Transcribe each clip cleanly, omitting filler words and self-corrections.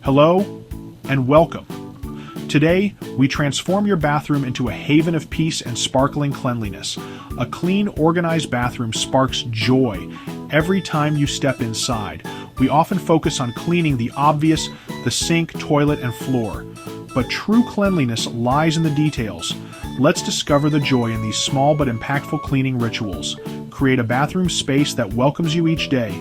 Hello and welcome. Today, we transform your bathroom into a haven of peace and sparkling cleanliness. A clean, organized bathroom sparks joy every time you step inside. We often focus on cleaning the obvious, the sink, toilet, and floor. But true cleanliness lies in the details. Let's discover the joy in these small but impactful cleaning rituals. Create a bathroom space that welcomes you each day.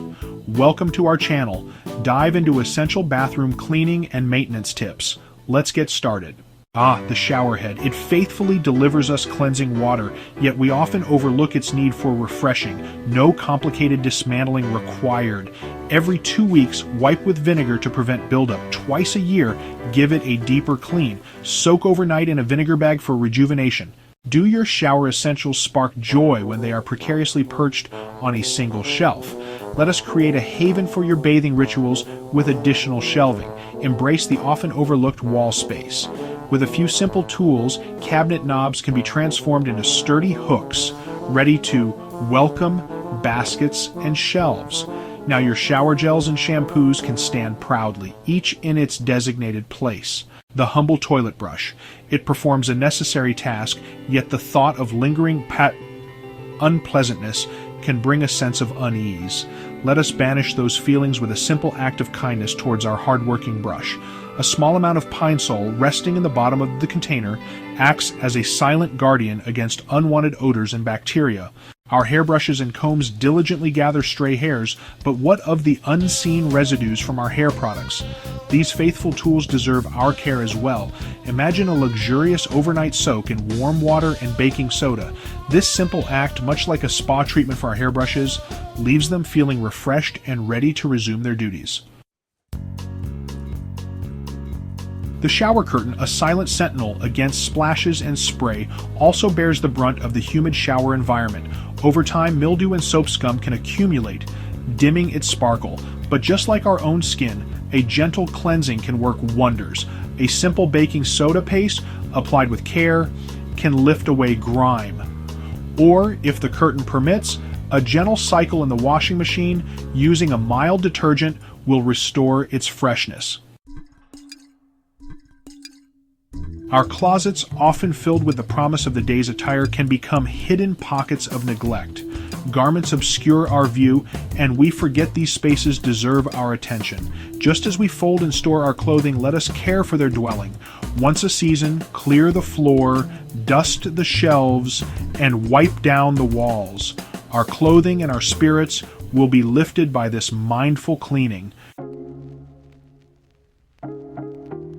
Welcome to our channel. Dive into essential bathroom cleaning and maintenance tips. Let's get started. The shower head. It faithfully delivers us cleansing water, yet we often overlook its need for refreshing. No complicated dismantling required. Every 2 weeks, wipe with vinegar to prevent buildup. Twice a year, give it a deeper clean. Soak overnight in a vinegar bag for rejuvenation. Do your shower essentials spark joy when they are precariously perched on a single shelf? Let us create a haven for your bathing rituals with additional shelving. Embrace the often overlooked wall space. With a few simple tools, cabinet knobs can be transformed into sturdy hooks, ready to welcome baskets and shelves. Now your shower gels and shampoos can stand proudly, each in its designated place. The humble toilet brush. It performs a necessary task, yet the thought of lingering unpleasantness can bring a sense of unease. Let us banish those feelings with a simple act of kindness towards our hard-working brush. A small amount of pine sol resting in the bottom of the container acts as a silent guardian against unwanted odors and bacteria. Our hairbrushes and combs diligently gather stray hairs, but what of the unseen residues from our hair products? These faithful tools deserve our care as well. Imagine a luxurious overnight soak in warm water and baking soda. This simple act, much like a spa treatment for our hairbrushes, leaves them feeling refreshed and ready to resume their duties. The shower curtain, a silent sentinel against splashes and spray, also bears the brunt of the humid shower environment. Over time, mildew and soap scum can accumulate, dimming its sparkle. But just like our own skin, a gentle cleansing can work wonders. A simple baking soda paste, applied with care, can lift away grime. Or, if the curtain permits, a gentle cycle in the washing machine using a mild detergent will restore its freshness. Our closets, often filled with the promise of the day's attire, can become hidden pockets of neglect. Garments obscure our view, and we forget these spaces deserve our attention. Just as we fold and store our clothing, let us care for their dwelling. Once a season, clear the floor, dust the shelves, and wipe down the walls. Our clothing and our spirits will be lifted by this mindful cleaning.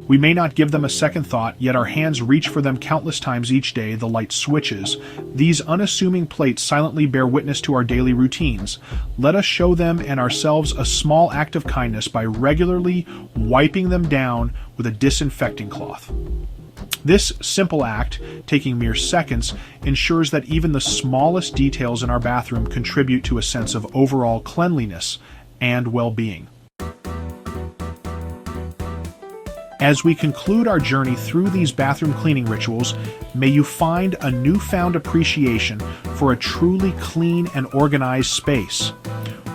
We may not give them a second thought, yet our hands reach for them countless times each day. The light switches. These unassuming plates silently bear witness to our daily routines. Let us show them and ourselves a small act of kindness by regularly wiping them down with a disinfecting cloth. This simple act, taking mere seconds, ensures that even the smallest details in our bathroom contribute to a sense of overall cleanliness and well-being. As we conclude our journey through these bathroom cleaning rituals, may you find a newfound appreciation for a truly clean and organized space.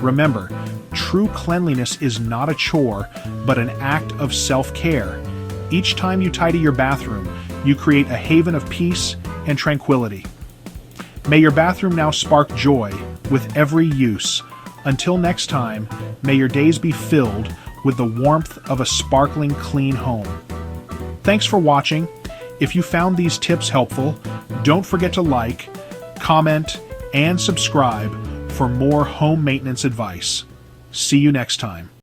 Remember, true cleanliness is not a chore, but an act of self-care. Each time you tidy your bathroom, you create a haven of peace and tranquility. May your bathroom now spark joy with every use. Until next time, may your days be filled with the warmth of a sparkling, clean home. Thanks for watching. If you found these tips helpful, don't forget to like, comment, and subscribe for more home maintenance advice. See you next time.